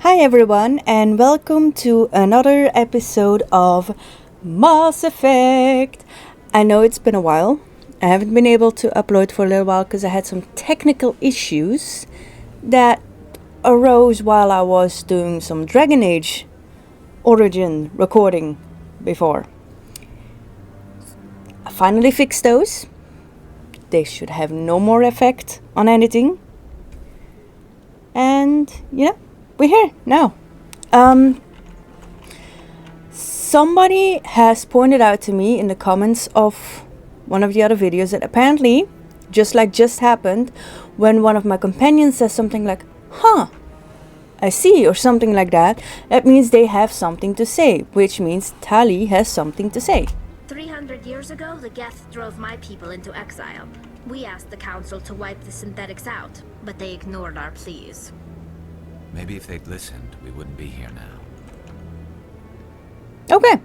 Hi everyone, and welcome to another episode of Mass Effect. I know it's been a while. I haven't been able to upload for a little while because I had some technical issues that arose while I was doing some Dragon Age Origin recording before. I finally fixed those. They should have no more effect on anything. And, we're here now. Somebody has pointed out to me in the comments of one of the other videos that apparently, just happened, when one of my companions says something like, I see, or something like that, that means they have something to say, which means Tali has something to say. 300 years ago, the Geth drove my people into exile. We asked the Council to wipe the synthetics out, but they ignored our pleas. Maybe if they'd listened, we wouldn't be here now. Okay,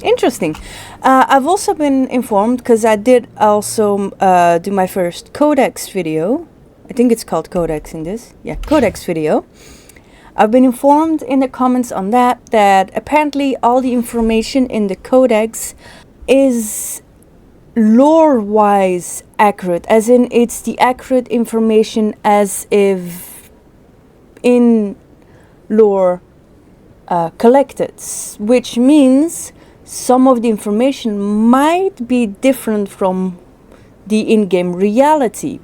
interesting. I've also been informed, because I did also do my first Codex video. I think it's called Codex in this. Yeah, Codex video. I've been informed in the comments on that apparently all the information in the Codex is lore-wise accurate, as in it's the accurate information as if in lore collected, which means some of the information might be different from the in-game reality.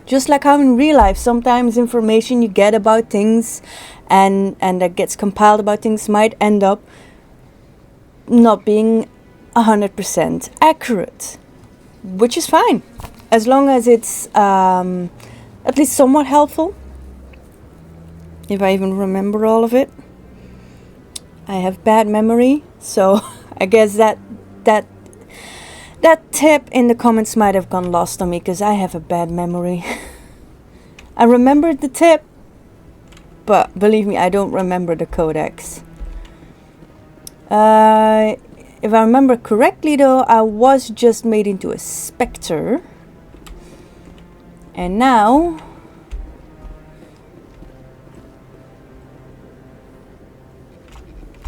Just like how in real life, sometimes information you get about things and that gets compiled about things might end up not being 100% accurate, which is fine, as long as it's at least somewhat helpful. If I even remember all of it. I have bad memory, so I guess that tip in the comments might have gone lost on me, because I have a bad memory. I remembered the tip, but believe me, I don't remember the Codex. If I remember correctly though, I was just made into a Spectre. And now...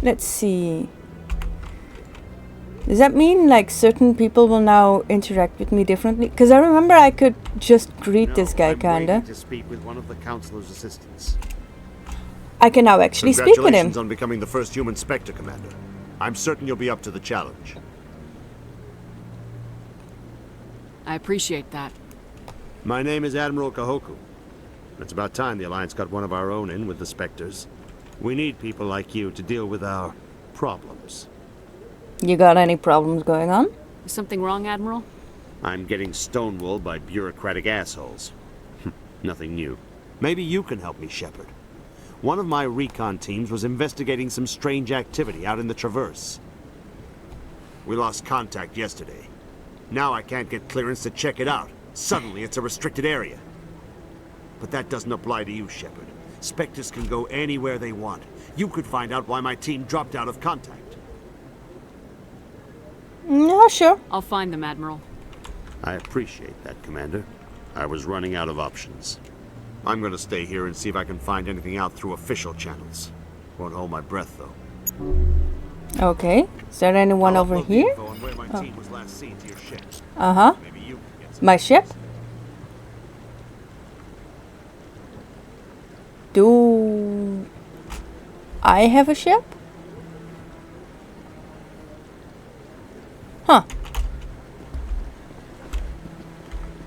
let's see. Does that mean like certain people will now interact with me differently? Because I remember I could just greet this guy kinda. To speak with one of the Councilor's assistants. I can now actually speak with him. Congratulations on becoming the first human Spectre, Commander. I'm certain you'll be up to the challenge. I appreciate that. My name is Admiral Kahoku. It's about time the Alliance got one of our own in with the Spectres. We need people like you to deal with our problems. You got any problems going on? Is something wrong, Admiral? I'm getting stonewalled by bureaucratic assholes. Nothing new. Maybe you can help me, Shepard. One of my recon teams was investigating some strange activity out in the Traverse. We lost contact yesterday. Now I can't get clearance to check it out. Suddenly it's a restricted area. But that doesn't apply to you, Shepard. Spectres can go anywhere they want. You could find out why my team dropped out of contact. No, sure. I'll find them, Admiral. I appreciate that, Commander. I was running out of options. I'm gonna stay here and see if I can find anything out through official channels. Won't hold my breath, though. Okay. Is there anyone over here? Uh-huh. My ship? Do I have a ship? Huh.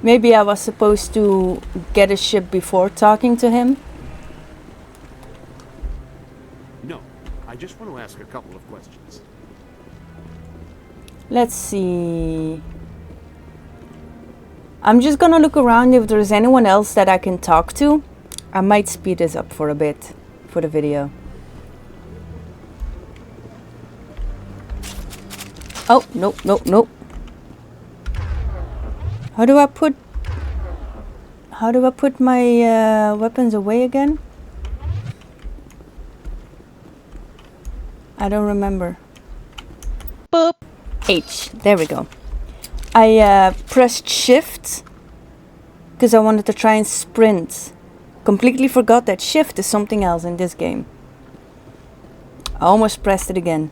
Maybe I was supposed to get a ship before talking to him? No, I just want to ask a couple of questions. Let's see. I'm just gonna look around if there's anyone else that I can talk to. I might speed this up for a bit for the video. Oh, nope. How do I put my weapons away again? I don't remember. Boop. H. There we go. I pressed shift because I wanted to try and sprint Completely forgot that shift is something else in this game. I almost pressed it again.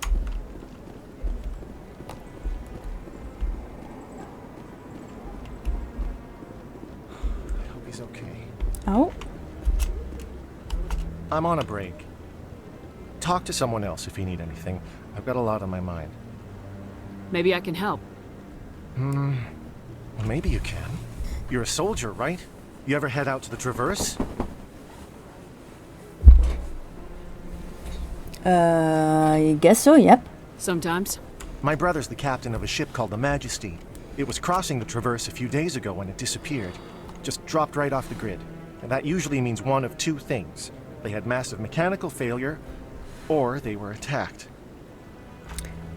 I hope he's okay. Oh, I'm on a break. Talk to someone else if you need anything. I've got a lot on my mind. Maybe I can help. Maybe you can. You're a soldier, right? You ever head out to the Traverse? I guess so, yep. Sometimes. My brother's the captain of a ship called the Majesty. It was crossing the Traverse a few days ago when it disappeared. Just dropped right off the grid. And that usually means one of two things. They had massive mechanical failure, or they were attacked.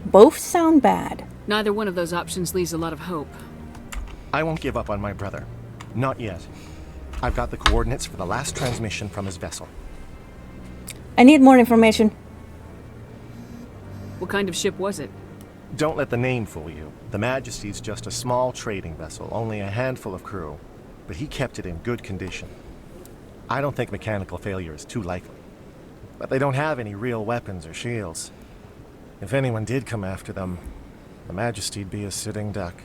Both sound bad. Neither one of those options leaves a lot of hope. I won't give up on my brother. Not yet. I've got the coordinates for the last transmission from his vessel. I need more information. What kind of ship was it? Don't let the name fool you. The Majesty's just a small trading vessel, only a handful of crew. But he kept it in good condition. I don't think mechanical failure is too likely. But they don't have any real weapons or shields. If anyone did come after them, the Majesty'd be a sitting duck.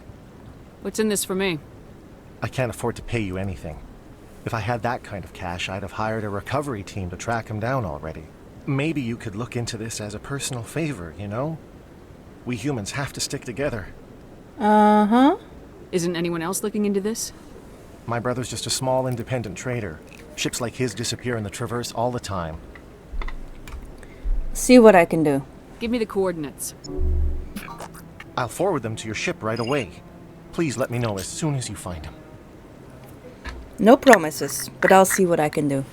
What's in this for me? I can't afford to pay you anything. If I had that kind of cash, I'd have hired a recovery team to track him down already. Maybe you could look into this as a personal favor, you know? We humans have to stick together. Uh-huh. Isn't anyone else looking into this? My brother's just a small independent trader. Ships like his disappear in the Traverse all the time. See what I can do. Give me the coordinates. I'll forward them to your ship right away. Please let me know as soon as you find him. No promises, but I'll see what I can do.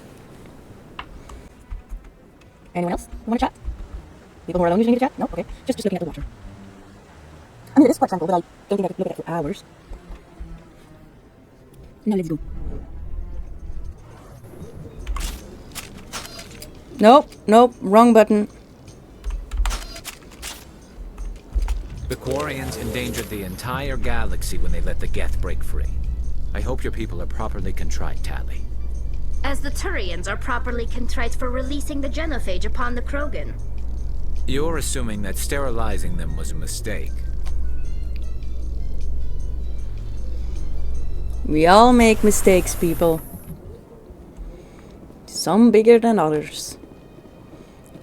Anyone else want to chat? People who are alone usually need to chat? No? Okay. Just looking at the water. I mean, it is quite tranquil, but I don't think I could look at it for hours. Now let's go. Nope, wrong button. The Quarians endangered the entire galaxy when they let the Geth break free. I hope your people are properly contrite, Tali. As the Turians are properly contrite for releasing the genophage upon the Krogan. You're assuming that sterilizing them was a mistake. We all make mistakes, people. Some bigger than others.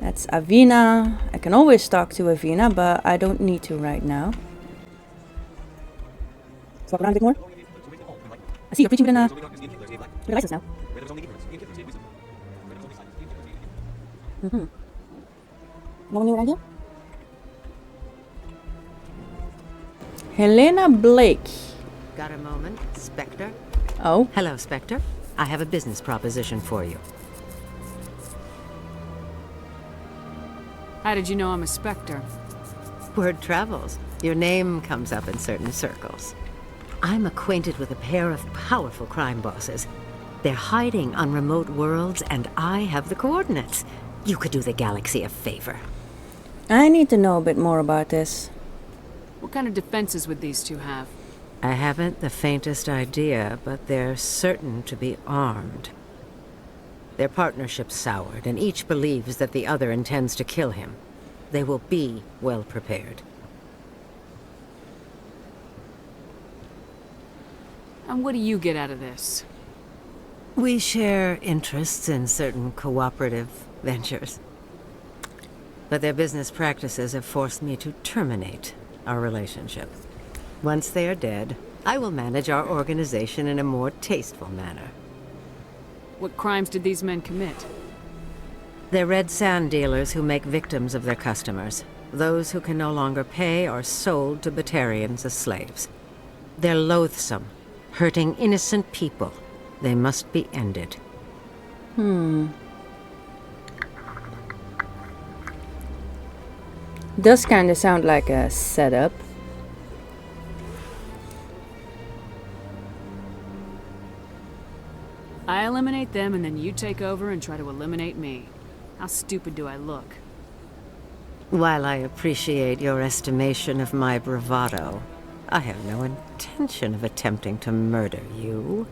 That's Avina. I can always talk to Avina, but I don't need to right now. Swap around a bit more. I see you're preaching with a license now. Mm-hmm. No one new around here? Helena Blake. Got a moment, Spectre? Oh. Hello, Spectre. I have a business proposition for you. How did you know I'm a Spectre? Word travels. Your name comes up in certain circles. I'm acquainted with a pair of powerful crime bosses. They're hiding on remote worlds, and I have the coordinates. You could do the galaxy a favor. I need to know a bit more about this. What kind of defenses would these two have? I haven't the faintest idea, but they're certain to be armed. Their partnership's soured, and each believes that the other intends to kill him. They will be well prepared. And what do you get out of this? We share interests in certain cooperative ventures. But their business practices have forced me to terminate our relationship. Once they are dead, I will manage our organization in a more tasteful manner. What crimes did these men commit? They're red sand dealers who make victims of their customers. Those who can no longer pay are sold to Batarians as slaves. They're loathsome, hurting innocent people. They must be ended. Does kinda sound like a setup. I eliminate them and then you take over and try to eliminate me. How stupid do I look? While I appreciate your estimation of my bravado, I have no intention of attempting to murder you.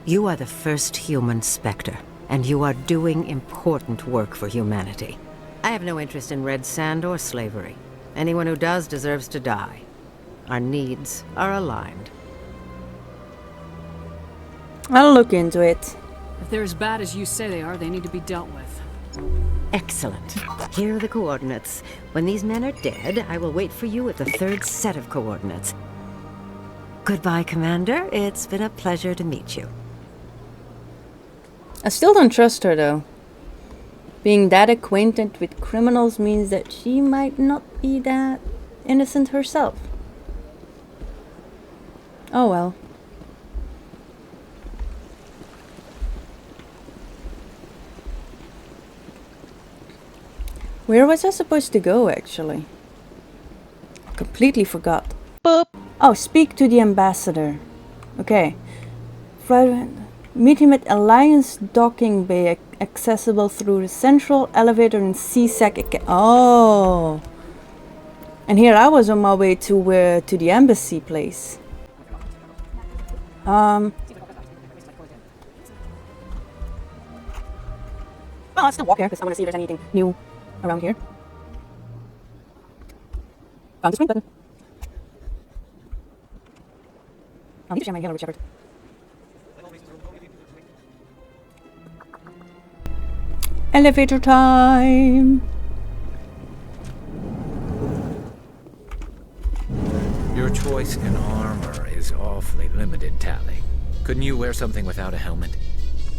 You are the first human Spectre, and you are doing important work for humanity. I have no interest in red sand or slavery. Anyone who does deserves to die. Our needs are aligned. I'll look into it. If they're as bad as you say they are, they need to be dealt with. Excellent. Here are the coordinates. When these men are dead, I will wait for you at the third set of coordinates. Goodbye, Commander. It's been a pleasure to meet you. I still don't trust her, though. Being that acquainted with criminals means that she might not be that innocent herself. Oh well. Where was I supposed to go, actually? I completely forgot. Boop. Oh, speak to the ambassador. Okay. Meet him at Alliance Docking Bay, accessible through the central elevator in C-Sec. Oh. And here I was on my way to the embassy place. Well, I'll still walk here because I want to see if there's anything new around here. Found the sprint button. I'll need to share my yellow with Shepard. Elevator time! Your choice in armor is awfully limited, Tally. Couldn't you wear something without a helmet?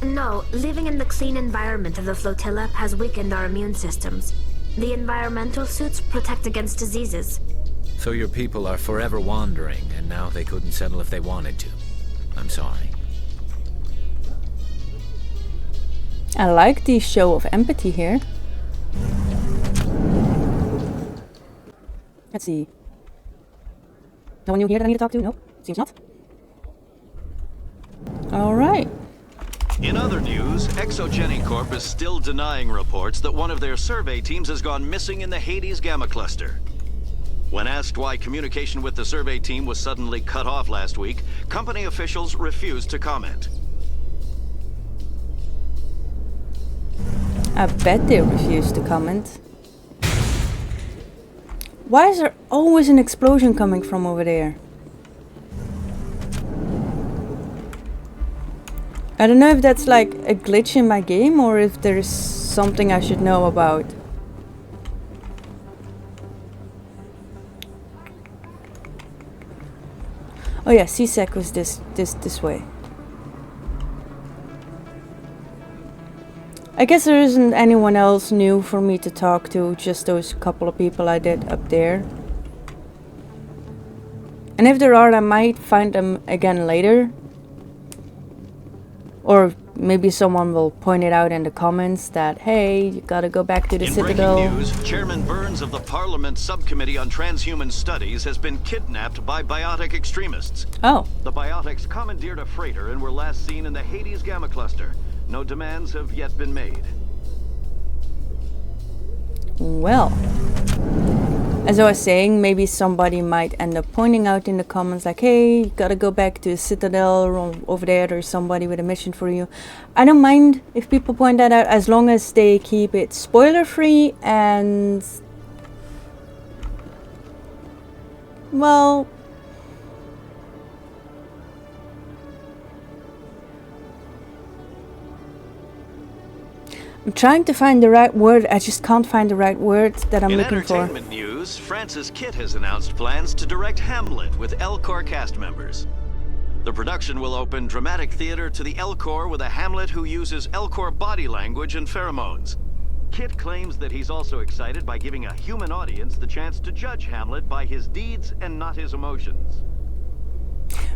No, living in the clean environment of the flotilla has weakened our immune systems. The environmental suits protect against diseases. So your people are forever wandering, and now they couldn't settle if they wanted to. I'm sorry. I like the show of empathy here. Let's see. No one new here that I need to talk to? Nope, seems not. Alright. In other news, Exogeny Corp is still denying reports that one of their survey teams has gone missing in the Hades Gamma Cluster. When asked why communication with the survey team was suddenly cut off last week, company officials refused to comment. I bet they refuse to comment. Why is there always an explosion coming from over there? I don't know if that's like a glitch in my game or if there's something I should know about. Oh yeah, C-Sec was this way. I guess there isn't anyone else new for me to talk to, just those couple of people I did up there. And if there are, I might find them again later. Or maybe someone will point it out in the comments that, hey, you gotta go back to the Citadel. In breaking news, Chairman Burns of the Parliament Subcommittee on Transhuman Studies has been kidnapped by biotic extremists. Oh. The biotics commandeered a freighter and were last seen in the Hades Gamma Cluster. No demands have yet been made. Well, as I was saying, maybe somebody might end up pointing out in the comments like, hey, you gotta go back to the Citadel, or over there there's somebody with a mission for you. I don't mind if people point that out as long as they keep it spoiler free and, well, I'm trying to find the right word. I just can't find the right word that I'm looking for. In entertainment news, Francis Kitt has announced plans to direct Hamlet with Elcor cast members. The production will open dramatic theater to the Elcor with a Hamlet who uses Elcor body language and pheromones. Kitt claims that he's also excited by giving a human audience the chance to judge Hamlet by his deeds and not his emotions.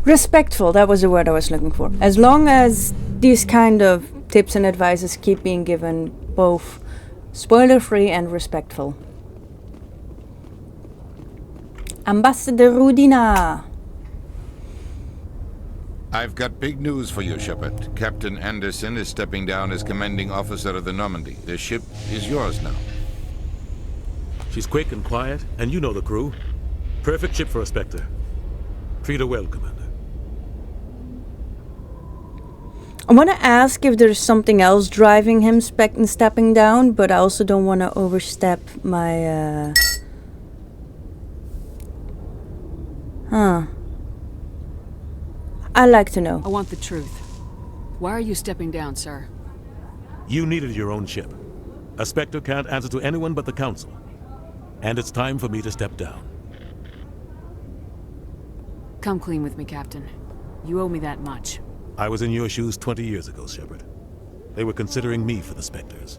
Respectful, that was the word I was looking for. As long as these kind of tips and advices keep being given both spoiler-free and respectful. Ambassador Rudina. I've got big news for you, Shepard. Captain Anderson is stepping down as commanding officer of the Normandy. The ship is yours now. She's quick and quiet, and you know the crew. Perfect ship for a Spectre. Treat her well, Commander. I want to ask if there's something else driving him stepping down, but I also don't want to overstep my, I'd like to know. I want the truth. Why are you stepping down, sir? You needed your own ship. A Spectre can't answer to anyone but the Council. And it's time for me to step down. Come clean with me, Captain. You owe me that much. I was in your shoes 20 years ago, Shepard. They were considering me for the Spectres.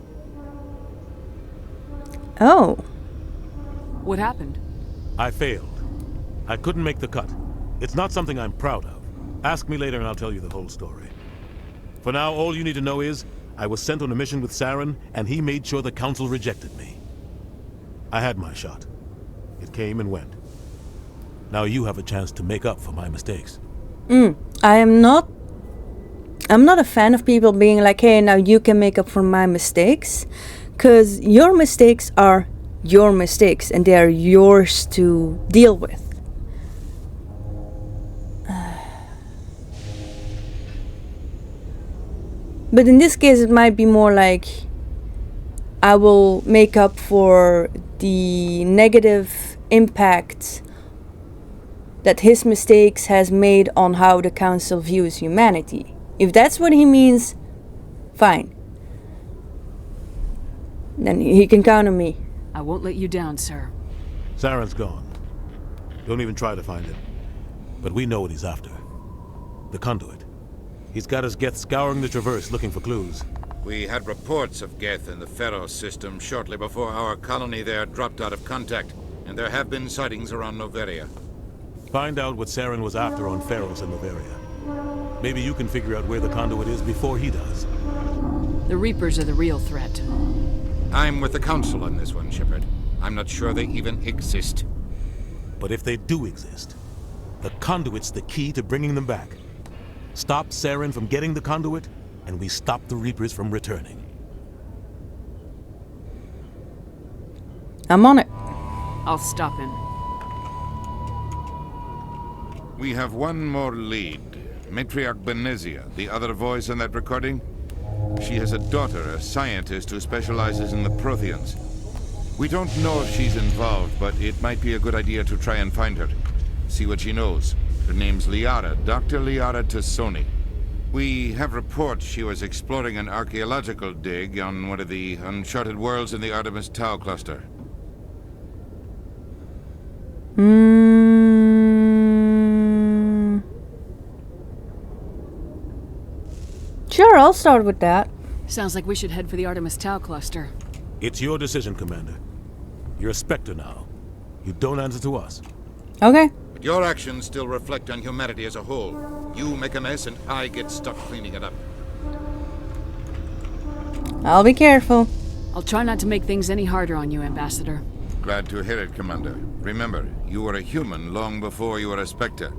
Oh. What happened? I failed. I couldn't make the cut. It's not something I'm proud of. Ask me later and I'll tell you the whole story. For now, all you need to know is, I was sent on a mission with Saren, and he made sure the Council rejected me. I had my shot. It came and went. Now you have a chance to make up for my mistakes. I'm not a fan of people being like, hey, now you can make up for my mistakes. Because your mistakes are your mistakes, and they are yours to deal with. But in this case, it might be more like, I will make up for the negative impact that his mistakes has made on how the Council views humanity. If that's what he means, fine. Then he can count on me. I won't let you down, sir. Saren's gone. Don't even try to find him. But we know what he's after. The conduit. He's got his Geth scouring the Traverse looking for clues. We had reports of Geth in the Pharos system shortly before our colony there dropped out of contact, and there have been sightings around Noveria. Find out what Saren was after on Pharos and Noveria. Maybe you can figure out where the conduit is before he does. The Reapers are the real threat. I'm with the Council on this one, Shepard. I'm not sure they even exist. But if they do exist, the conduit's the key to bringing them back. Stop Saren from getting the conduit, and we stop the Reapers from returning. I'm on it. I'll stop him. We have one more lead. Matriarch Benezia, the other voice in that recording. She has a daughter, a scientist who specializes in the Protheans. We don't know if she's involved, but it might be a good idea to try and find her. See what she knows. Her name's Liara, Dr. Liara Tassoni. We have reports she was exploring an archaeological dig on one of the uncharted worlds in the Artemis Tau cluster. Sure, I'll start with that. Sounds like we should head for the Artemis Tau cluster. It's your decision, Commander. You're a Spectre now. You don't answer to us. Okay. But your actions still reflect on humanity as a whole. You make a mess and I get stuck cleaning it up. I'll be careful. I'll try not to make things any harder on you, Ambassador. Glad to hear it, Commander. Remember, you were a human long before you were a Spectre.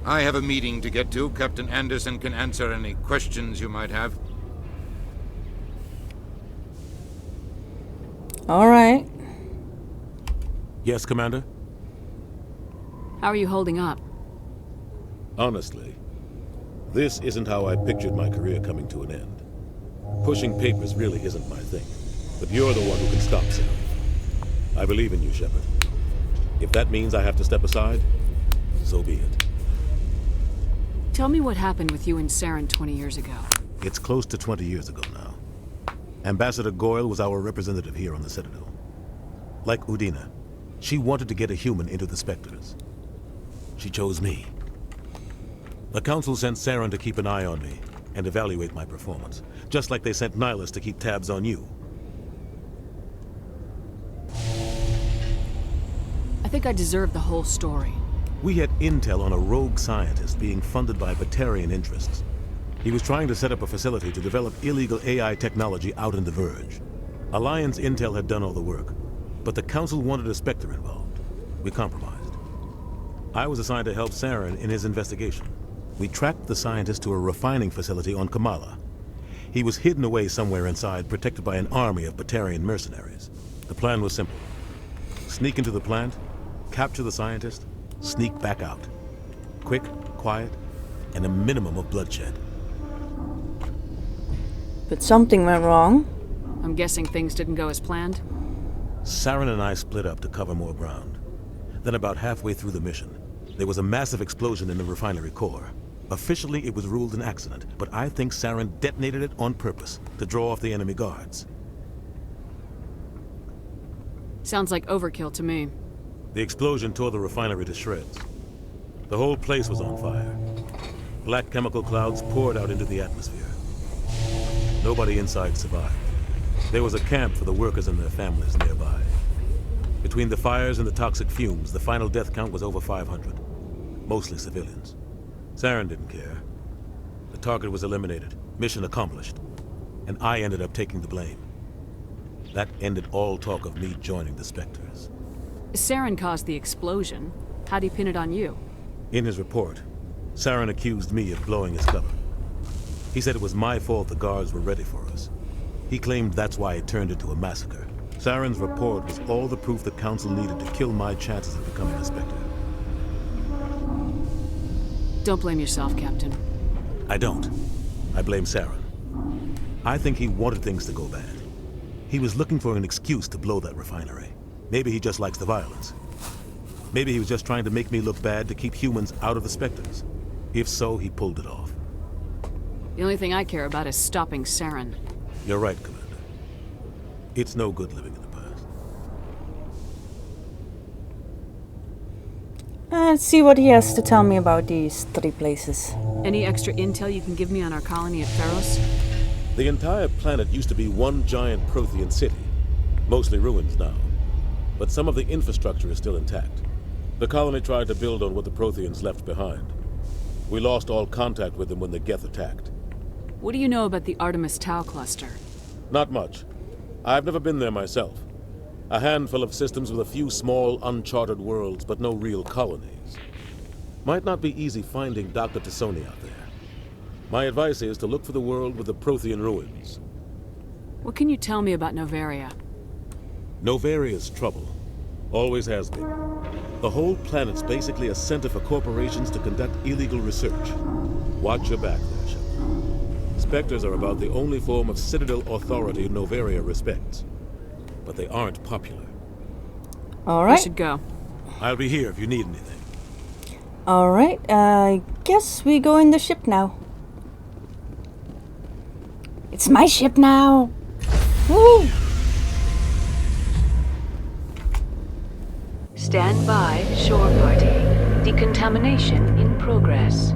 I have a meeting to get to. Captain Anderson can answer any questions you might have. All right. Yes, Commander? How are you holding up? Honestly, this isn't how I pictured my career coming to an end. Pushing papers really isn't my thing, but you're the one who can stop Saren. I believe in you, Shepard. If that means I have to step aside, so be it. Tell me what happened with you and Saren 20 years ago. It's close to 20 years ago now. Ambassador Goyle was our representative here on the Citadel. Like Udina, she wanted to get a human into the Spectres. She chose me. The Council sent Saren to keep an eye on me and evaluate my performance, just like they sent Nihilus to keep tabs on you. I think I deserve the whole story. We had intel on a rogue scientist being funded by Batarian interests. He was trying to set up a facility to develop illegal AI technology out in the Verge. Alliance intel had done all the work, but the Council wanted a Spectre involved. We compromised. I was assigned to help Saren in his investigation. We tracked the scientist to a refining facility on Kamala. He was hidden away somewhere inside, protected by an army of Batarian mercenaries. The plan was simple. Sneak into the plant, capture the scientist, sneak back out. Quick, quiet, and a minimum of bloodshed. but something went wrong. I'm guessing things didn't go as planned? Saren and I split up to cover more ground. Then about halfway through the mission, there was a massive explosion in the refinery core. Officially, it was ruled an accident, but I think Saren detonated it on purpose to draw off the enemy guards. Sounds like overkill to me. The explosion tore the refinery to shreds. The whole place was on fire. Black chemical clouds poured out into the atmosphere. Nobody inside survived. There was a camp for the workers and their families nearby. Between the fires and the toxic fumes, the final death count was over 500. Mostly civilians. Saren didn't care. The target was eliminated, mission accomplished, and I ended up taking the blame. That ended all talk of me joining the Spectres. Saren caused the explosion. How'd he pin it on you? In his report, Saren accused me of blowing his cover. He said it was my fault the guards were ready for us. He claimed that's why it turned into a massacre. Saren's report was all the proof the Council needed to kill my chances of becoming a Spectre. Don't blame yourself, Captain. I don't. I blame Saren. I think he wanted things to go bad. He was looking for an excuse to blow that refinery. Maybe he just likes the violence. Maybe he was just trying to make me look bad to keep humans out of the Spectres. If so, he pulled it off. The only thing I care about is stopping Saren. You're right, Commander. It's no good living in the past. Let's see what he has to tell me about these 3 places. Any extra intel you can give me on our colony at Pharos? The entire planet used to be one giant Prothean city. Mostly ruins now. But some of the infrastructure is still intact. The colony tried to build on what the Protheans left behind. We lost all contact with them when the Geth attacked. What do you know about the Artemis Tau cluster? Not much. I've never been there myself. A handful of systems with a few small, uncharted worlds, but no real colonies. Might not be easy finding Dr. Tassoni out there. My advice is to look for the world with the Prothean ruins. What can you tell me about Novaria? Novaria's trouble. Always has been. The whole planet's basically a center for corporations to conduct illegal research. Watch your back there, Shepard. Spectres are about the only form of Citadel authority Novaria respects. But they aren't popular. Alright. We should go. I'll be here if you need anything. Alright, I guess we go in the ship now. It's my ship now! Woo! Stand by, shore party. Decontamination in progress.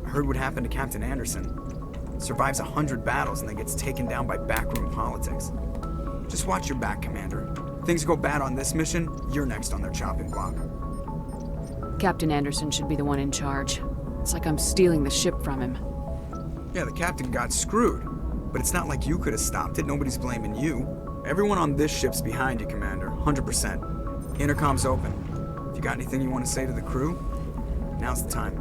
I heard what happened to Captain Anderson. Survives 100 battles and then gets taken down by backroom politics. Just watch your back, Commander. Things go bad on this mission, you're next on their chopping block. Captain Anderson should be the one in charge. It's like I'm stealing the ship from him. Yeah, the captain got screwed. But it's not like you could have stopped it. Nobody's blaming you. Everyone on this ship's behind you, Commander. 100%. Intercom's open. If you got anything you want to say to the crew, now's the time.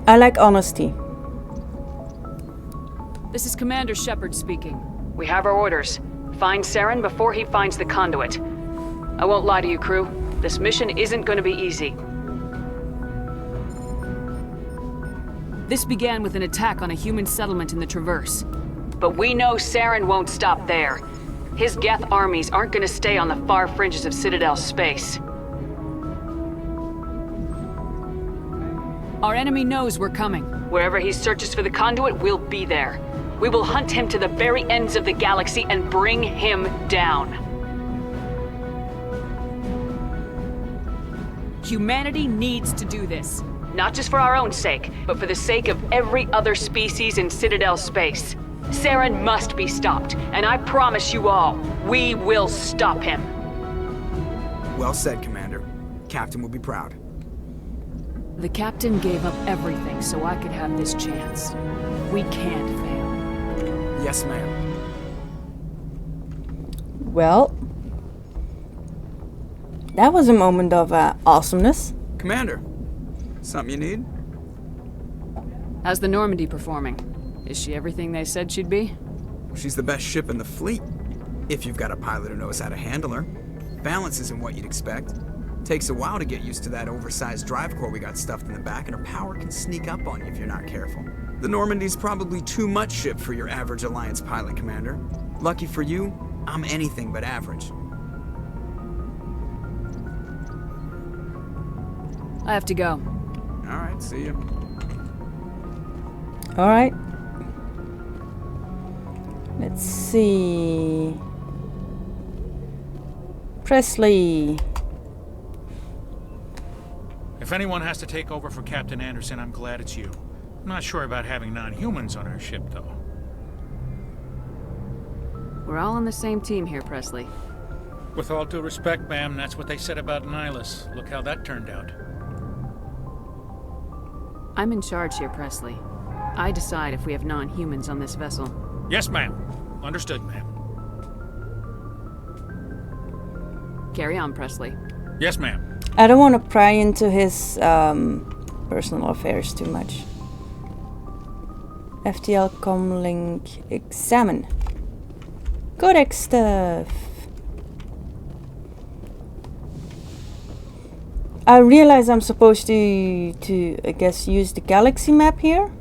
I like honesty. This is Commander Shepard speaking. We have our orders. Find Saren before he finds the conduit. I won't lie to you, crew. This mission isn't going to be easy. This began with an attack on a human settlement in the Traverse. But we know Saren won't stop there. His Geth armies aren't going to stay on the far fringes of Citadel space. Our enemy knows we're coming. Wherever he searches for the conduit, we'll be there. We will hunt him to the very ends of the galaxy and bring him down. Humanity needs to do this. Not just for our own sake, but for the sake of every other species in Citadel space. Saren must be stopped, and I promise you all, we will stop him. Well said, Commander. Captain will be proud. The captain gave up everything so I could have this chance. We can't fail. Yes, ma'am. Well, that was a moment of awesomeness. Commander, something you need? How's the Normandy performing? Is she everything they said she'd be? She's the best ship in the fleet. If you've got a pilot who knows how to handle her. Balance isn't what you'd expect. Takes a while to get used to that oversized drive core we got stuffed in the back, and her power can sneak up on you if you're not careful. The Normandy's probably too much ship for your average Alliance pilot, Commander. Lucky for you, I'm anything but average. I have to go. Alright, see ya. Alright. Let's see. Presley. If anyone has to take over for Captain Anderson, I'm glad it's you. I'm not sure about having non-humans on our ship, though. We're all on the same team here, Presley. With all due respect, ma'am, that's what they said about Nihilus. Look how that turned out. I'm in charge here, Presley. I decide if we have non-humans on this vessel. Yes, ma'am. Understood, ma'am. Carry on, Presley. Yes, ma'am. I don't want to pry into his personal affairs too much. FTL comlink examine. Codex stuff. I realize I'm supposed to I guess use the galaxy map here,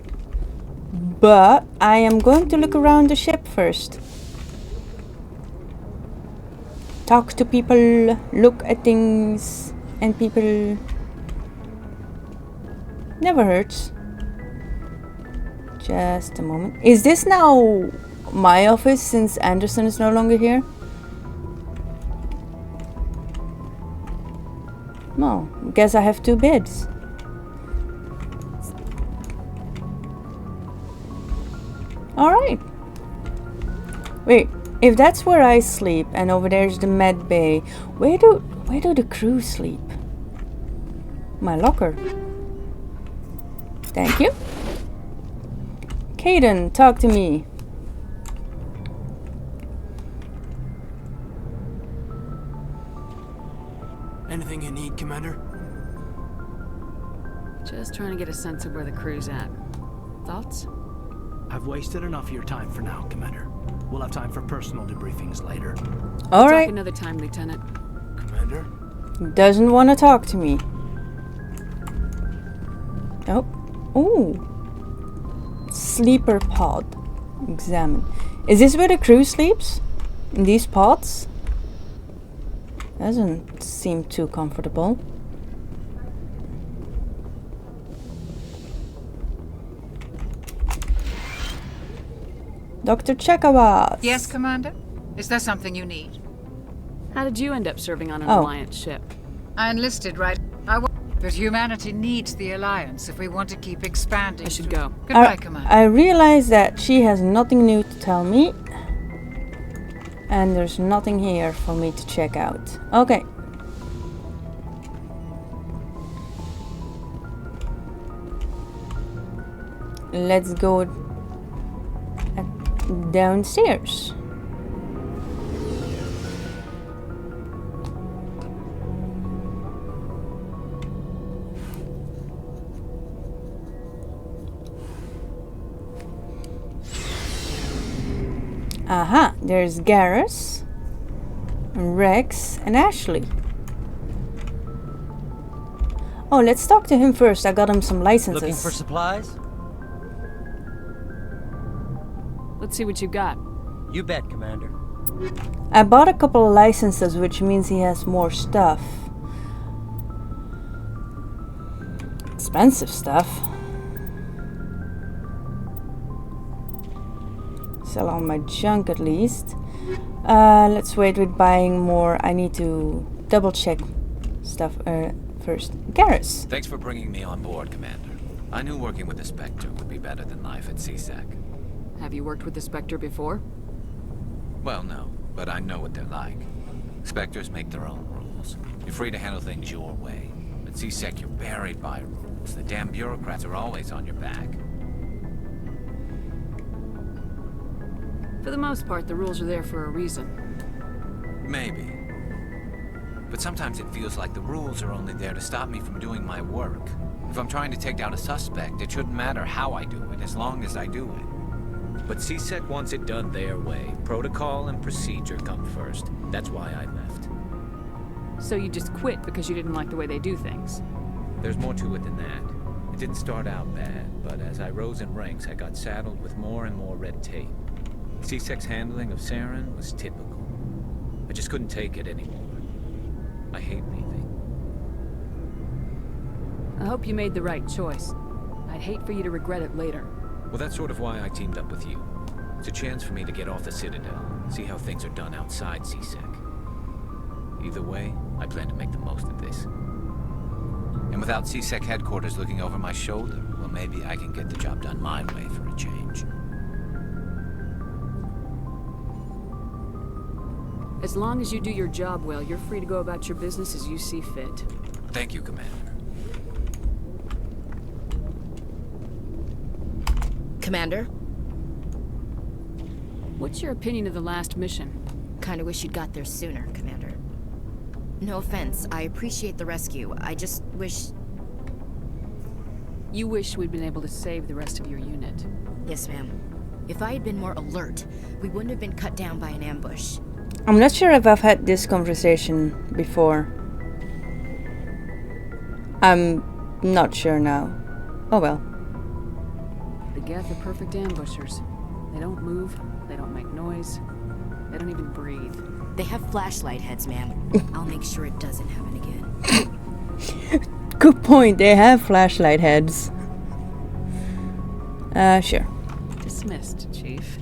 but I am going to look around the ship first. Talk to people, look at things and people. Never hurts. Just a moment. Is this now my office since Anderson is no longer here? No, guess I have two beds. Alright. Wait, if that's where I sleep and over there's the med bay, where do the crew sleep? My locker. Thank you. Caden, talk to me. Anything you need, Commander? Just trying to get a sense of where the crew's at. Thoughts? I've wasted enough of your time for now, Commander. We'll have time for personal debriefings later. All right. Talk another time, Lieutenant. Commander? Doesn't want to talk to me. Oh. Ooh. Sleeper pod. Examine. Is this where the crew sleeps? In these pods? Doesn't seem too comfortable. Dr. Chekawat. Yes, Commander? Is there something you need? How did you end up serving on an Oh. Alliance ship? I enlisted right. But humanity needs the Alliance if we want to keep expanding. I should go. Goodbye, Commander. I realize that she has nothing new to tell me. And there's nothing here for me to check out. Okay. Let's go downstairs. Aha, there's Garrus, Rex, and Ashley. Oh, let's talk to him first. I got him some licenses. Looking for supplies? Let's see what you got. You bet, Commander. I bought a couple of licenses, which means he has more stuff. Expensive stuff. Sell all my junk at least. Let's wait with buying more. I need to double check stuff first. Garrus. Thanks for bringing me on board, Commander. I knew working with the Spectre would be better than life at CSEC. Have you worked with the Spectre before? Well, no, but I know what they're like. Spectres make their own rules. You're free to handle things your way. At CSEC, you're buried by rules. The damn bureaucrats are always on your back. For the most part, the rules are there for a reason. Maybe. But sometimes it feels like the rules are only there to stop me from doing my work. If I'm trying to take down a suspect, it shouldn't matter how I do it, as long as I do it. But CSEC wants it done their way. Protocol and procedure come first. That's why I left. So you just quit because you didn't like the way they do things? There's more to it than that. It didn't start out bad, but as I rose in ranks, I got saddled with more and more red tape. C-Sec's handling of Saren was typical. I just couldn't take it anymore. I hate leaving. I hope you made the right choice. I'd hate for you to regret it later. Well, that's sort of why I teamed up with you. It's a chance for me to get off the Citadel, see how things are done outside C-Sec. Either way, I plan to make the most of this. And without C-Sec headquarters looking over my shoulder, well, maybe I can get the job done my way for a change. As long as you do your job well, you're free to go about your business as you see fit. Thank you, Commander. Commander? What's your opinion of the last mission? Kinda wish you'd got there sooner, Commander. No offense, I appreciate the rescue. I just wish... You wish we'd been able to save the rest of your unit. Yes, ma'am. If I had been more alert, we wouldn't have been cut down by an ambush. I'm not sure if I've had this conversation before. I'm not sure now. Oh well. The Geth are perfect ambushers. They don't move, they don't make noise, they don't even breathe. They have flashlight heads, ma'am. I'll make sure it doesn't happen again. Good point, they have flashlight heads. Sure. Dismissed, Chief.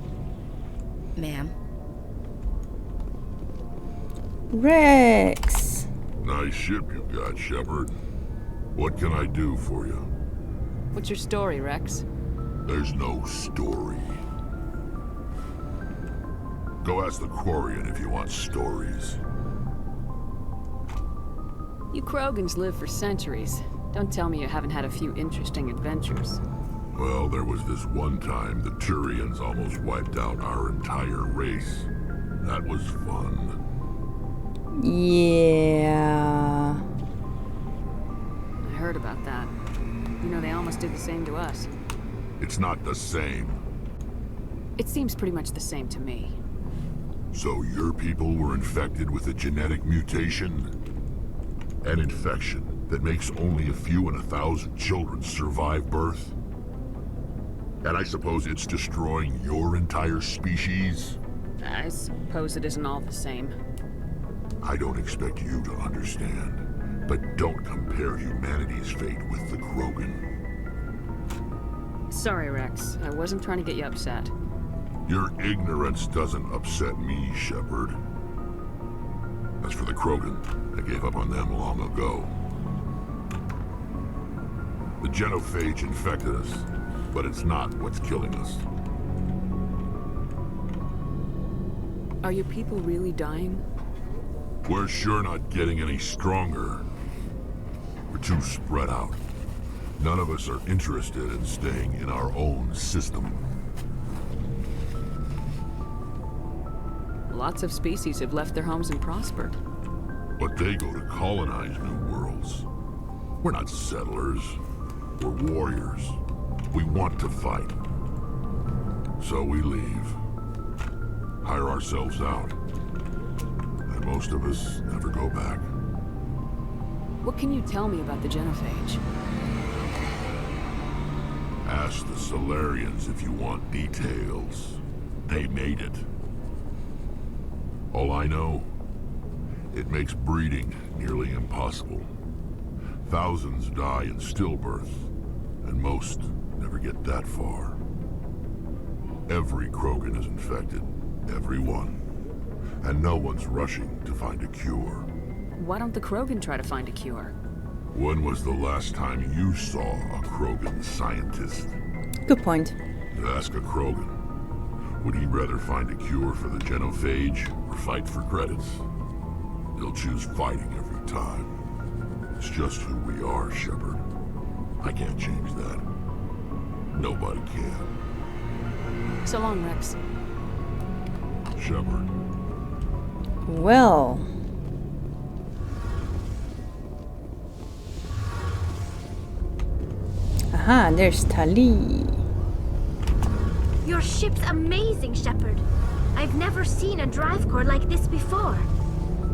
Ma'am. Rex. Nice ship you got, Shepard. What can I do for you? What's your story, Rex? There's no story. Go ask the Quarian if you want stories. You Krogans live for centuries. Don't tell me you haven't had a few interesting adventures. Well, there was this one time the Turians almost wiped out our entire race. That was fun. Yeah. I heard about that. You know, they almost did the same to us. It's not the same. It seems pretty much the same to me. So your people were infected with a genetic mutation? An infection that makes only a few in 1,000 children survive birth? And I suppose it's destroying your entire species? I suppose it isn't all the same. I don't expect you to understand, but don't compare humanity's fate with the Krogan. Sorry, Rex. I wasn't trying to get you upset. Your ignorance doesn't upset me, Shepard. As for the Krogan, I gave up on them long ago. The genophage infected us, but it's not what's killing us. Are your people really dying? We're sure not getting any stronger. We're too spread out. None of us are interested in staying in our own system. Lots of species have left their homes and prospered. But they go to colonize new worlds. We're not settlers. We're warriors. We want to fight. So we leave. Hire ourselves out. And most of us never go back. What can you tell me about the genophage? Ask the Solarians if you want details. They made it. All I know, it makes breeding nearly impossible. Thousands die in stillbirth, and most never get that far. Every Krogan is infected, every one. And no one's rushing to find a cure. Why don't the Krogan try to find a cure? When was the last time you saw a Krogan scientist? Good point. Ask a Krogan. Would he rather find a cure for the genophage or fight for credits? He'll choose fighting every time. It's just who we are, Shepard. I can't change that. Nobody can. So long, Rex. Shepard. Well. Aha, there's Tali. Your ship's amazing, Shepard. I've never seen a drive core like this before.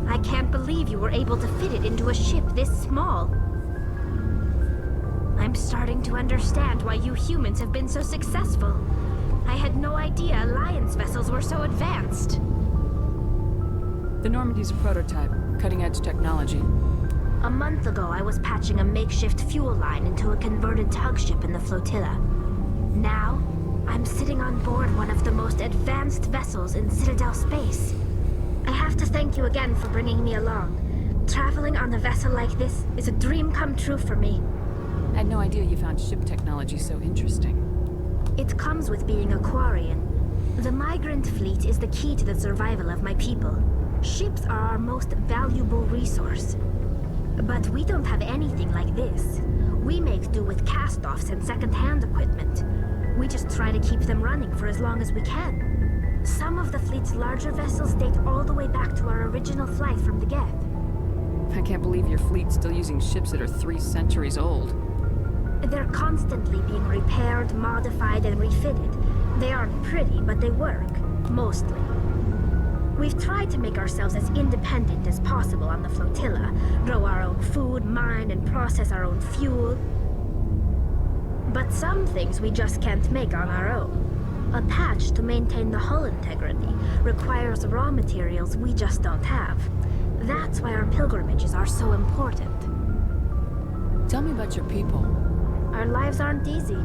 I can't believe you were able to fit it into a ship this small. I'm starting to understand why you humans have been so successful. I had no idea Alliance vessels were so advanced. The Normandy's a prototype, cutting-edge technology. A month ago, I was patching a makeshift fuel line into a converted tug ship in the flotilla. Now, I'm sitting on board one of the most advanced vessels in Citadel space. I have to thank you again for bringing me along. Traveling on a vessel like this is a dream come true for me. I had no idea you found ship technology so interesting. It comes with being a Quarian. The migrant fleet is the key to the survival of my people. Ships are our most valuable resource. But we don't have anything like this. We make do with cast-offs and second-hand equipment. We just try to keep them running for as long as we can. Some of the fleet's larger vessels date all the way back to our original flight from the Geth. I can't believe your fleet's still using ships that are 3 centuries old. They're constantly being repaired, modified, and refitted. They aren't pretty, but they work. Mostly. We've tried to make ourselves as independent as possible on the flotilla, grow our own food, mine, and process our own fuel. But some things we just can't make on our own. A patch to maintain the hull integrity requires raw materials we just don't have. That's why our pilgrimages are so important. Tell me about your people. Our lives aren't easy.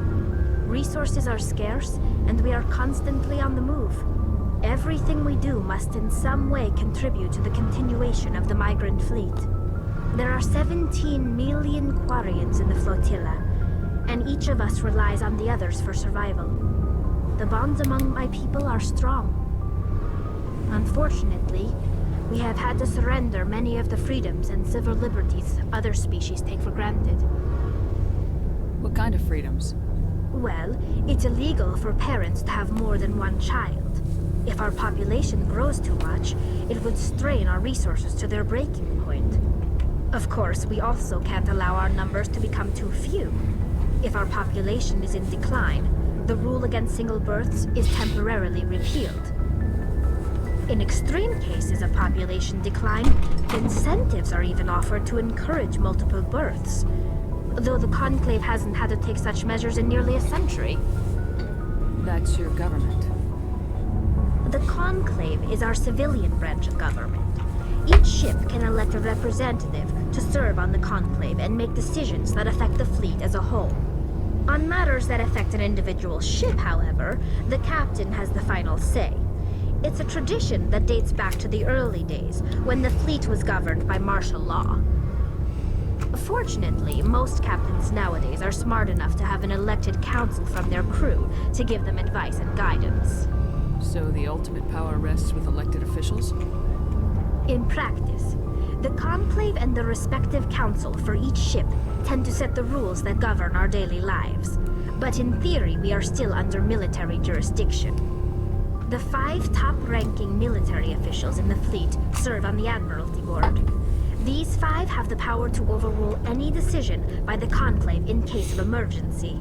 Resources are scarce, and we are constantly on the move. Everything we do must in some way contribute to the continuation of the migrant fleet. There are 17 million Quarians in the flotilla, and each of us relies on the others for survival. The bonds among my people are strong. Unfortunately, we have had to surrender many of the freedoms and civil liberties other species take for granted. What kind of freedoms? Well, it's illegal for parents to have more than one child. If our population grows too much, it would strain our resources to their breaking point. Of course, we also can't allow our numbers to become too few. If our population is in decline, the rule against single births is temporarily repealed. In extreme cases of population decline, incentives are even offered to encourage multiple births, though the Conclave hasn't had to take such measures in nearly a century. That's your government. The Conclave is our civilian branch of government. Each ship can elect a representative to serve on the Conclave and make decisions that affect the fleet as a whole. On matters that affect an individual ship, however, the captain has the final say. It's a tradition that dates back to the early days, when the fleet was governed by martial law. Fortunately, most captains nowadays are smart enough to have an elected council from their crew to give them advice and guidance. So the ultimate power rests with elected officials? In practice, the Conclave and the respective council for each ship tend to set the rules that govern our daily lives. But in theory, we are still under military jurisdiction. The 5 top-ranking military officials in the fleet serve on the Admiralty Board. These 5 have the power to overrule any decision by the Conclave in case of emergency.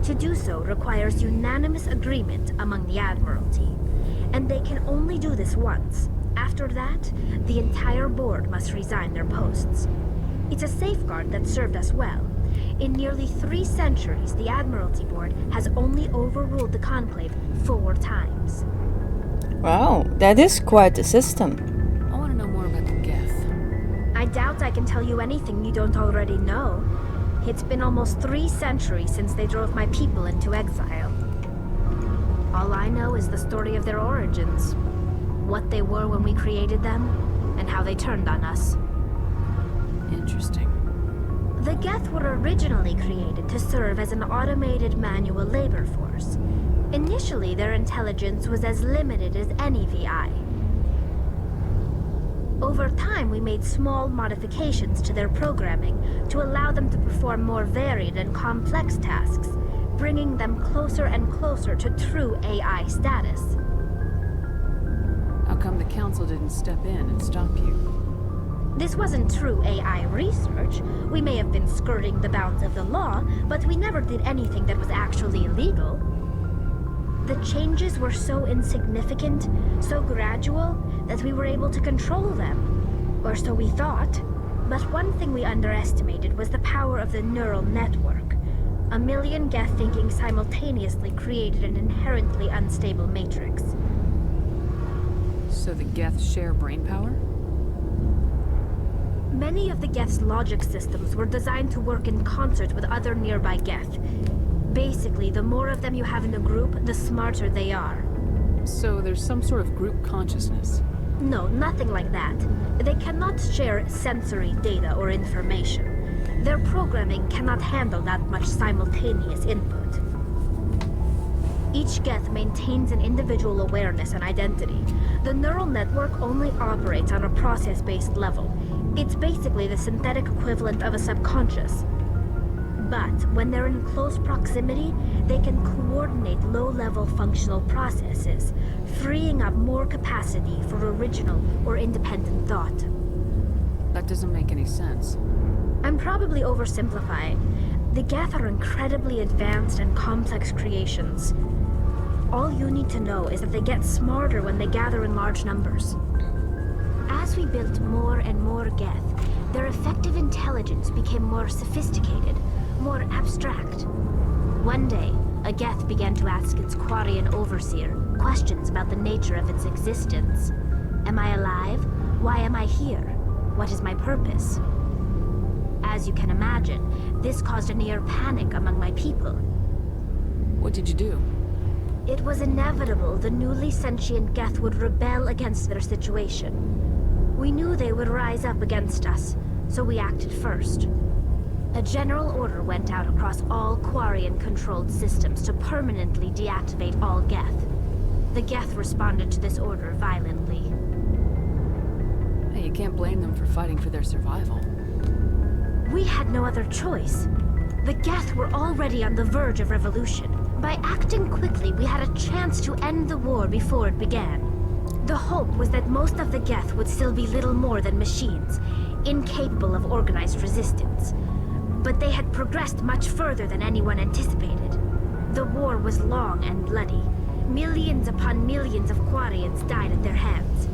To do so requires unanimous agreement among the Admiralty, and they can only do this once. After that, the entire board must resign their posts. It's a safeguard that served us well. In nearly 3 centuries, the Admiralty Board has only overruled the Conclave 4 times. Wow, that is quite a system. I want to know more about the Geth. I doubt I can tell you anything you don't already know. It's been almost 3 centuries since they drove my people into exile. All I know is the story of their origins. What they were when we created them, and how they turned on us. Interesting. The Geth were originally created to serve as an automated manual labor force. Initially, their intelligence was as limited as any VI. Over time, we made small modifications to their programming to allow them to perform more varied and complex tasks, bringing them closer and closer to true AI status. How come the council didn't step in and stop you? This wasn't true AI research. We may have been skirting the bounds of the law, but we never did anything that was actually illegal. The changes were so insignificant, so gradual, that we were able to control them. Or so we thought. But one thing we underestimated was the power of the neural network. A million Geth thinking simultaneously created an inherently unstable matrix. So the Geth share brainpower? Many of the Geth's logic systems were designed to work in concert with other nearby Geth. Basically, the more of them you have in a group, the smarter they are. So there's some sort of group consciousness? No, nothing like that. They cannot share sensory data or information. Their programming cannot handle that much simultaneous input. Each Geth maintains an individual awareness and identity. The neural network only operates on a process-based level. It's basically the synthetic equivalent of a subconscious. But when they're in close proximity, they can coordinate low-level functional processes, freeing up more capacity for original or independent thought. That doesn't make any sense. I'm probably oversimplifying. The Geth are incredibly advanced and complex creations. All you need to know is that they get smarter when they gather in large numbers. As we built more and more Geth, their effective intelligence became more sophisticated, more abstract. One day, a Geth began to ask its Quarian overseer questions about the nature of its existence. Am I alive? Why am I here? What is my purpose? As you can imagine, this caused a near panic among my people. What did you do? It was inevitable the newly sentient Geth would rebel against their situation. We knew they would rise up against us, so we acted first. A general order went out across all Quarian-controlled systems to permanently deactivate all Geth. The Geth responded to this order violently. Hey, you can't blame them for fighting for their survival. We had no other choice. The Geth were already on the verge of revolution. By acting quickly, we had a chance to end the war before it began. The hope was that most of the Geth would still be little more than machines, incapable of organized resistance. But they had progressed much further than anyone anticipated. The war was long and bloody. Millions upon millions of Quarians died at their hands.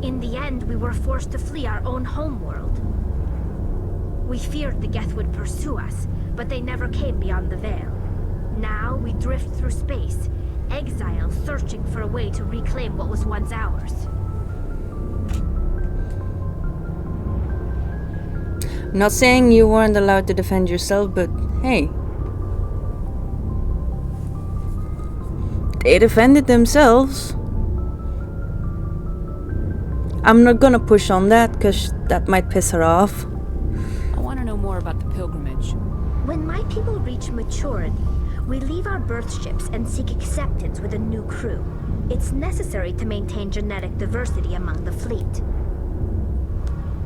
In the end, we were forced to flee our own homeworld. We feared the Geth would pursue us, but they never came beyond the Veil. Now we drift through space, exile searching for a way to reclaim what was once ours. Not saying you weren't allowed to defend yourself, but hey. They defended themselves. I'm not gonna push on that, cause that might piss her off. I want to know more about the pilgrimage. When my people reach maturity, we leave our birth ships and seek acceptance with a new crew. It's necessary to maintain genetic diversity among the fleet.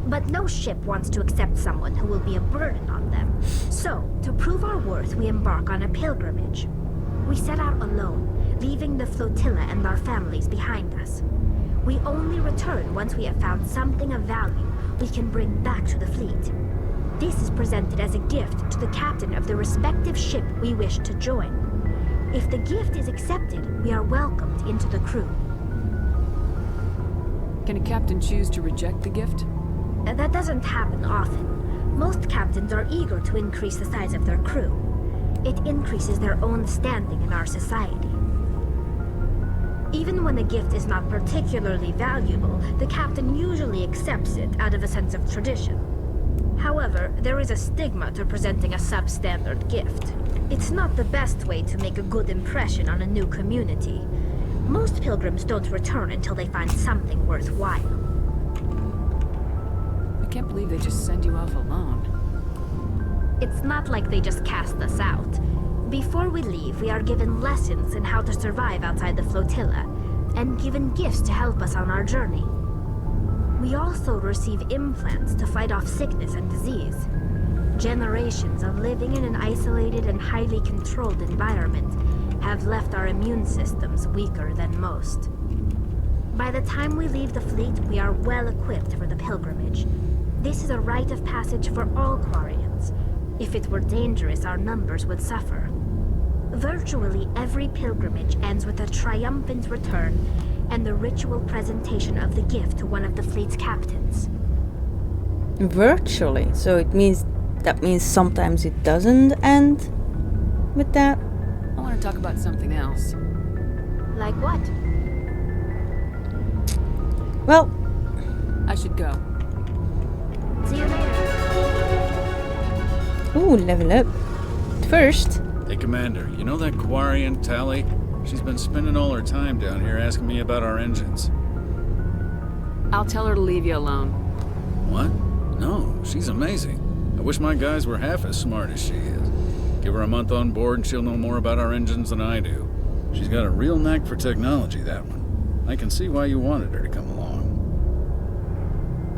But no ship wants to accept someone who will be a burden on them. So, to prove our worth, we embark on a pilgrimage. We set out alone, leaving the flotilla and our families behind us. We only return once we have found something of value we can bring back to the fleet. This is presented as a gift to the captain of the respective ship we wish to join. If the gift is accepted, we are welcomed into the crew. Can a captain choose to reject the gift? That doesn't happen often. Most captains are eager to increase the size of their crew. It increases their own standing in our society. Even when a gift is not particularly valuable, the captain usually accepts it out of a sense of tradition. However, there is a stigma to presenting a substandard gift. It's not the best way to make a good impression on a new community. Most pilgrims don't return until they find something worthwhile. I can't believe they just send you off alone. It's not like they just cast us out. Before we leave, we are given lessons in how to survive outside the flotilla, and given gifts to help us on our journey. We also receive implants to fight off sickness and disease. Generations of living in an isolated and highly controlled environment have left our immune systems weaker than most. By the time we leave the fleet, we are well equipped for the pilgrimage. This is a rite of passage for all Quarians. If it were dangerous, our numbers would suffer. Virtually every pilgrimage ends with a triumphant return, and the ritual presentation of the gift to one of the fleet's captains. Virtually, so that means sometimes it doesn't end with that. I want to talk about something else. Like what? Well, I should go. See you later. Ooh, level up. First. Hey, Commander, you know that Quarian, Tally? She's been spending all her time down here asking me about our engines. I'll tell her to leave you alone. What? No, she's amazing. I wish my guys were half as smart as she is. Give her a month on board and she'll know more about our engines than I do. She's got a real knack for technology, that one. I can see why you wanted her to come along.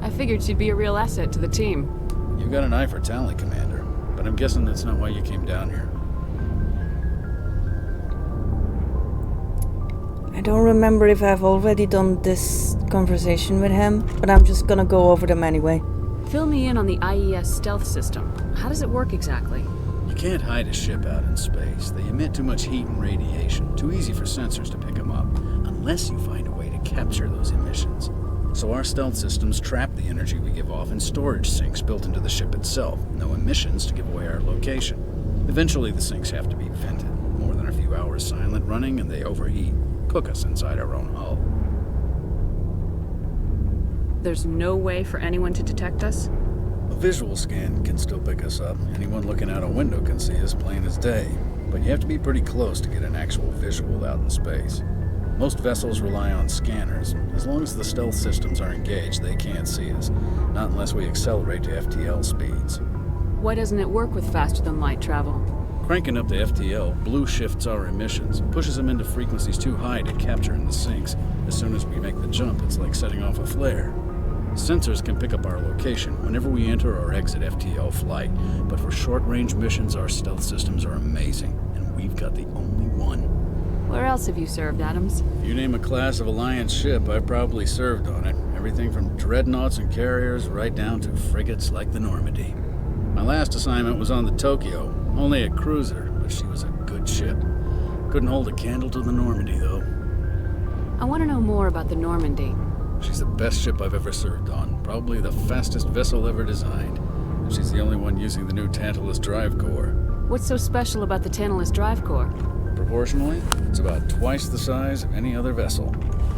I figured she'd be a real asset to the team. You got an eye for Tally, Commander, but I'm guessing that's not why you came down here. I don't remember if I've already done this conversation with him, but I'm just gonna go over them anyway. Fill me in on the IES stealth system. How does it work exactly? You can't hide a ship out in space. They emit too much heat and radiation. Too easy for sensors to pick them up, unless you find a way to capture those emissions. So our stealth systems trap the energy we give off in storage sinks built into the ship itself. No emissions to give away our location. Eventually the sinks have to be vented. More than a few hours silent running and they overheat. Cook us inside our own hull. There's no way for anyone to detect us? A visual scan can still pick us up. Anyone looking out a window can see us plain as day. But you have to be pretty close to get an actual visual out in space. Most vessels rely on scanners. As long as the stealth systems are engaged, they can't see us. Not unless we accelerate to FTL speeds. Why doesn't it work with faster than light travel? Cranking up the FTL blue shifts our emissions, pushes them into frequencies too high to capture in the sinks. As soon as we make the jump, it's like setting off a flare. Sensors can pick up our location whenever we enter or exit FTL flight, but for short-range missions, our stealth systems are amazing, and we've got the only one. Where else have you served, Adams? If you name a class of Alliance ship, I've probably served on it. Everything from dreadnoughts and carriers right down to frigates like the Normandy. My last assignment was on the Tokyo, only a cruiser, but she was a good ship. Couldn't hold a candle to the Normandy, though. I want to know more about the Normandy. She's the best ship I've ever served on, probably the fastest vessel ever designed. And she's the only one using the new Tantalus drive core. What's so special about the Tantalus drive core? Proportionally, it's about twice the size of any other vessel.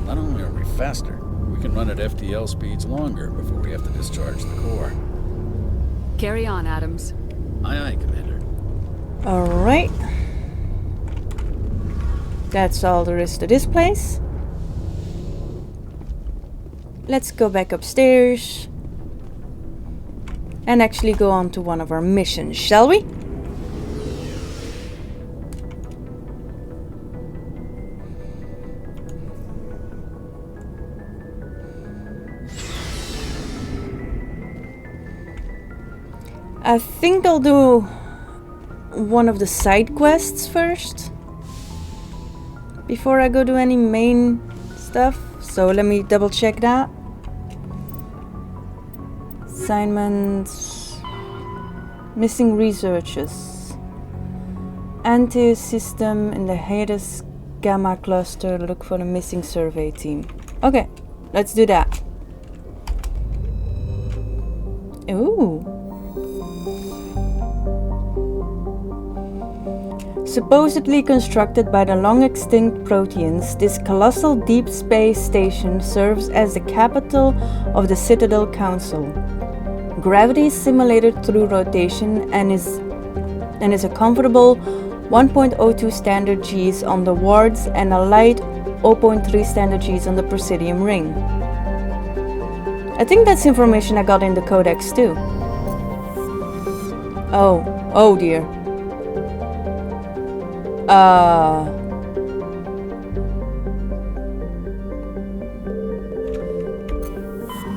Not only are we faster, we can run at FTL speeds longer before we have to discharge the core. Carry on, Adams. Aye, aye, Commander. Alright. That's all there is to this place. Let's go back upstairs and actually go on to one of our missions, shall we? I think I'll do one of the side quests first before I go do any main stuff. So let me double check that. Assignments. Missing researchers. Anti-system in the Hades Gamma cluster. Look for the missing survey team. Okay, let's do that. Ooh. Supposedly constructed by the long-extinct Proteans, this colossal deep space station serves as the capital of the Citadel Council. Gravity is simulated through rotation and is a comfortable 1.02 standard Gs on the wards and a light 0.3 standard Gs on the Presidium ring. I think that's information I got in the Codex too. Oh dear.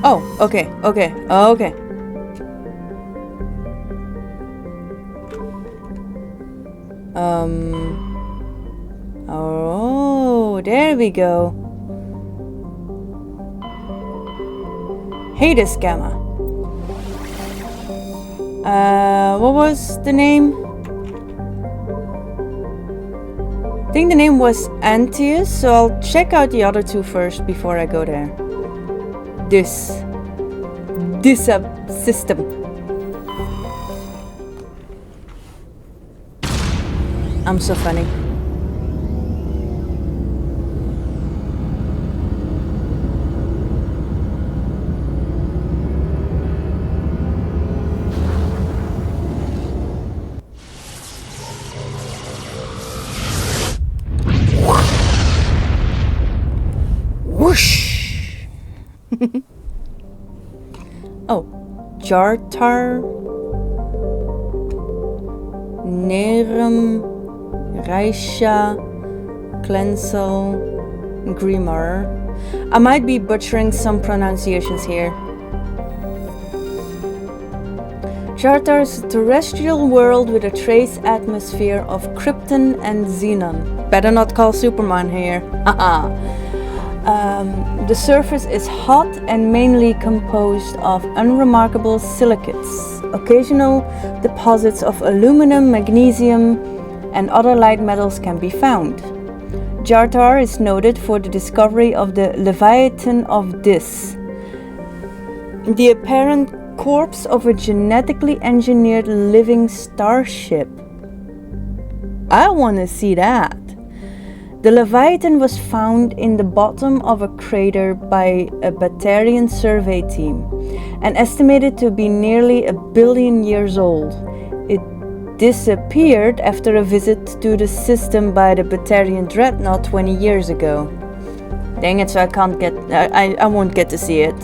Oh, okay. Oh, there we go. Hades Gamma. What was the name? think the name was Antius, so I'll check out the other two first before I go there. This system. I'm so funny. Whoosh! Oh, Jartar, Nerum, Raisha, Klensel, Grimar. I might be butchering some pronunciations here. Jartar is a terrestrial world with a trace atmosphere of krypton and xenon. Better not call Superman here. Haha. The surface is hot and mainly composed of unremarkable silicates. Occasional deposits of aluminum, magnesium, and other light metals can be found. Jartar is noted for the discovery of the Leviathan of Dis, the apparent corpse of a genetically engineered living starship. I want to see that. The Leviathan was found in the bottom of a crater by a Batarian survey team and estimated to be nearly 1 billion years old. It disappeared after a visit to the system by the Batarian dreadnought 20 years ago. Dang it, so I won't get to see it.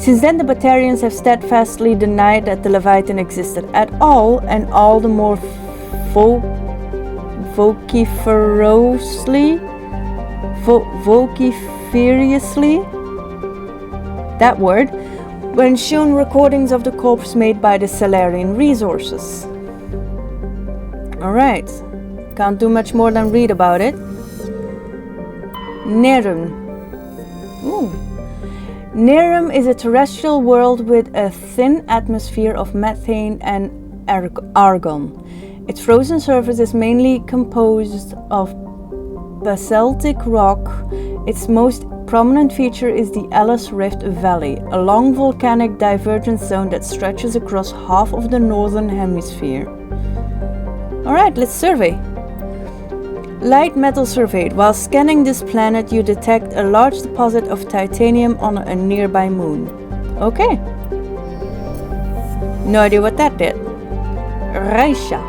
Since then, the Batarians have steadfastly denied that the Leviathan existed at all, and all the more vociferously, that word, when shown recordings of the corpse made by the Salarian resources. Alright, can't do much more than read about it. Nerum. Ooh. Nerum is a terrestrial world with a thin atmosphere of methane and argon. Its frozen surface is mainly composed of basaltic rock. Its most prominent feature is the Alice Rift Valley, a long volcanic divergence zone that stretches across half of the northern hemisphere. Alright, let's survey. Light metal surveyed. While scanning this planet, you detect a large deposit of titanium on a nearby moon. Okay. No idea what that did. Raisha.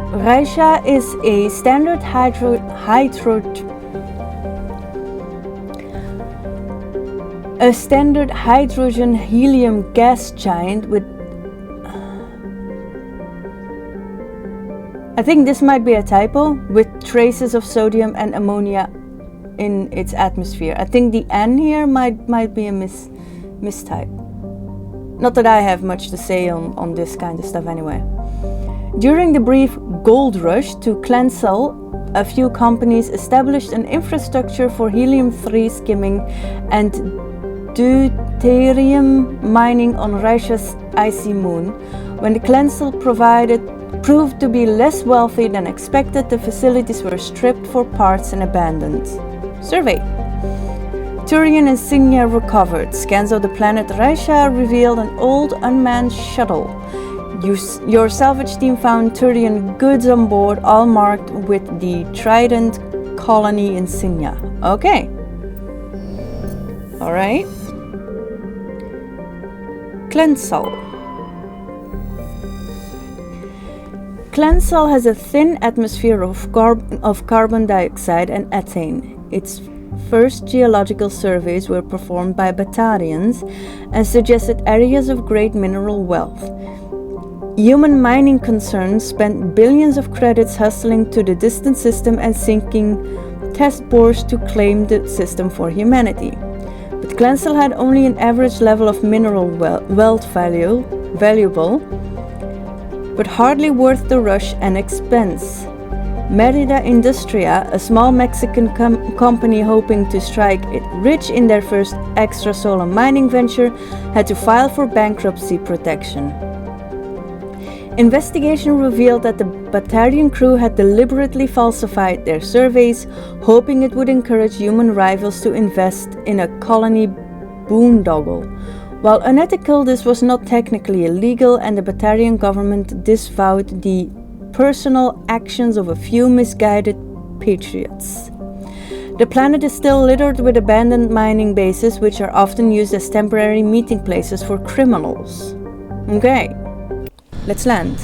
Raisha is a standard hydrogen helium gas giant with, I think this might be a typo, with traces of sodium and ammonia in its atmosphere. I think the N here might be a mistype. Not that I have much to say on this kind of stuff anyway. During the brief gold rush to Klensel, a few companies established an infrastructure for helium-3 skimming and deuterium mining on Raisha's icy moon. When the Klensel proved to be less wealthy than expected, the facilities were stripped for parts and abandoned. Survey. Turian insignia recovered. Scans of the planet Raisha revealed an old unmanned shuttle. Your salvage team found Turian goods on board, all marked with the Trident colony insignia. Okay. Alright. Klensel. Klensel has a thin atmosphere of carbon dioxide and ethane. Its first geological surveys were performed by Batarians and suggested areas of great mineral wealth. Human mining concerns spent billions of credits hustling to the distant system and sinking test bores to claim the system for humanity. But Klensel had only an average level of mineral wealth valuable, but hardly worth the rush and expense. Merida Industria, a small Mexican company hoping to strike it rich in their first extrasolar mining venture, had to file for bankruptcy protection. Investigation revealed that the Batarian crew had deliberately falsified their surveys, hoping it would encourage human rivals to invest in a colony boondoggle. While unethical, this was not technically illegal, and the Batarian government disavowed the personal actions of a few misguided patriots. The planet is still littered with abandoned mining bases, which are often used as temporary meeting places for criminals. Okay, let's land.